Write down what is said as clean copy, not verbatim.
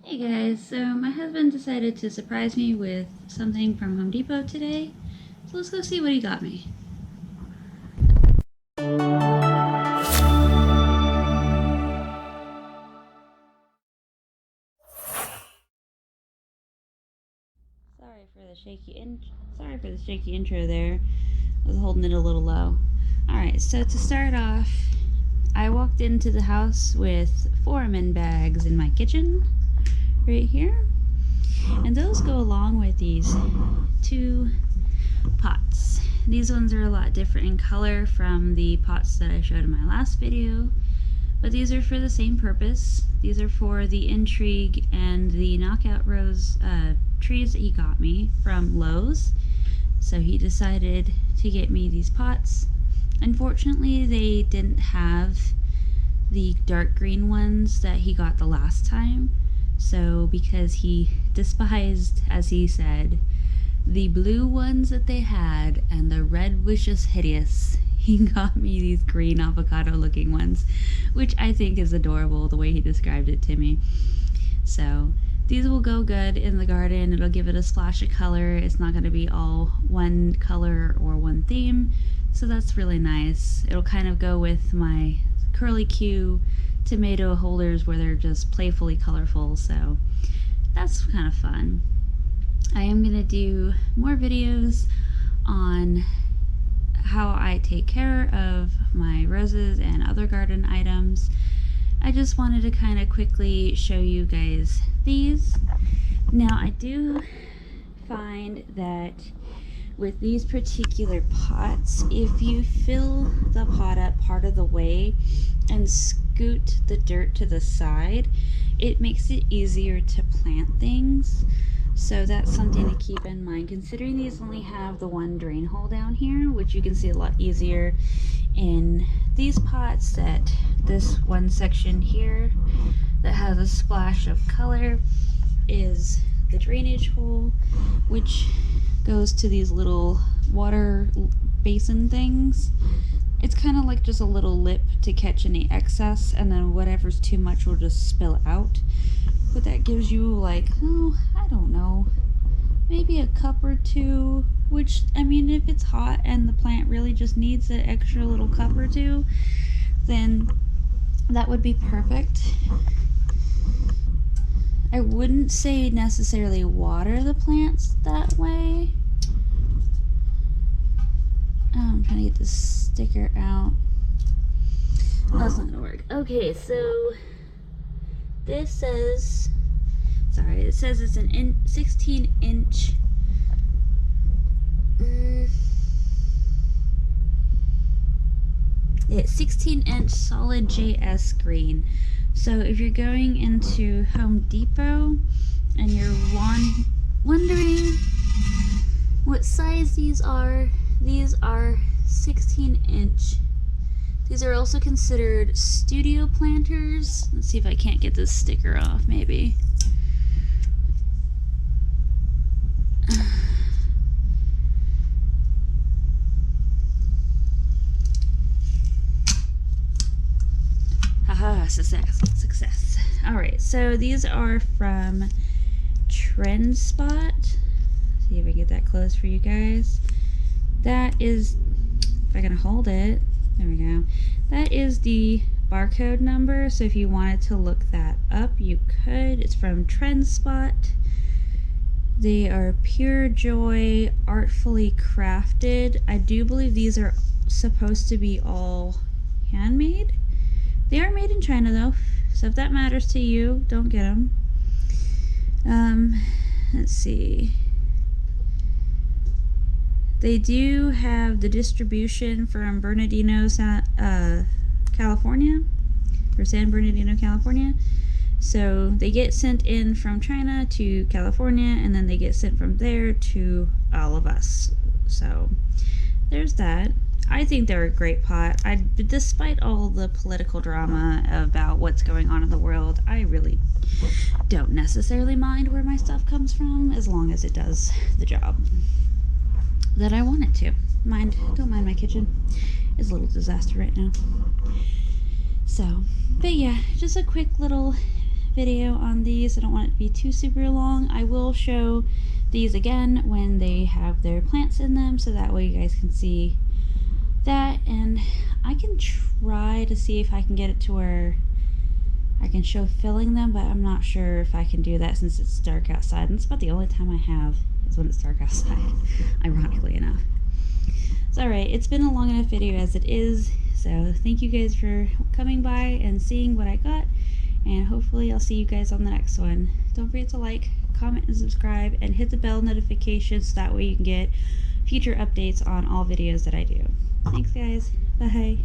Hey guys, so my husband decided to surprise me with something from Home Depot today, so let's go see what he got me. Sorry for the shaky intro there. I was holding it a little low. Alright, so to start off, I walked into the house with Foreman bags in my kitchen, right here. And those go along with these two pots. These ones are a lot different in color from the pots that I showed in my last video, but these are for the same purpose. These are for the Intrigue and the Knockout Rose trees that he got me from Lowe's. So he decided to get me these pots. Unfortunately, they didn't have the dark green ones that he got the last time. So because he despised, as he said, the blue ones that they had and the red was just hideous, he got me these green avocado looking ones, which I think is adorable the way he described it to me. So these will go good in the garden. It'll give it a splash of color. It's not going to be all one color or one theme, so that's really nice. It'll kind of go with my curly Q tomato holders where they're just playfully colorful, so that's kind of fun. I am going to do more videos on how I take care of my roses and other garden items. I just wanted to kind of quickly show you guys these. Now I do find that with these particular pots, if you fill the pot up part of the way and scoot the dirt to the side, it makes it easier to plant things. So that's something to keep in mind, considering these only have the one drain hole down here, which you can see a lot easier in these pots. That this one section here that has a splash of color is the drainage hole, which goes to these little water basin things. It's kind of like just a little lip to catch any excess, and then whatever's too much will just spill out. But that gives you like, oh, I don't know, maybe a cup or two, which, I mean, if it's hot and the plant really just needs an extra little cup or two, then that would be perfect. I wouldn't say necessarily water the plants that way. Oh, I'm trying to get this sticker out. Oh, that's not gonna work. Okay, so this says, it says it's an 16-inch it's 16-inch solid JS green. So if you're going into Home Depot and you're wondering what size these are 16-inch. These are also considered studio planters. Let's see if I can't get this sticker off, maybe. Haha, success. Alright, so these are from Trendspot. See if I get that close for you guys. That is, if I can hold it, there we go. That is the barcode number, so if you wanted to look that up, you could. It's from Trendspot. They are Pure Joy, artfully crafted. I do believe these are supposed to be all handmade. They are made in China though, so if that matters to you, don't get them. Let's see. They do have the distribution from Bernardino, California, or San Bernardino, California. So they get sent in from China to California, and then they get sent from there to all of us. So there's that. I think they're a great pot. Despite all the political drama about what's going on in the world, I really don't necessarily mind where my stuff comes from, as long as it does the job that I want it to. Don't mind my kitchen. It's a little disaster right now. So, but yeah, just a quick little video on these. I don't want it to be too super long. I will show these again when they have their plants in them, so that way you guys can see that. And I can try to see if I can get it to where I can show filling them, but I'm not sure if I can do that since it's dark outside. And it's about the only time I have is when it's dark outside, ironically enough. So alright, it's been a long enough video as it is, so thank you guys for coming by and seeing what I got, and hopefully I'll see you guys on the next one. Don't forget to like, comment, and subscribe, and hit the bell notification so that way you can get future updates on all videos that I do. Thanks guys, bye!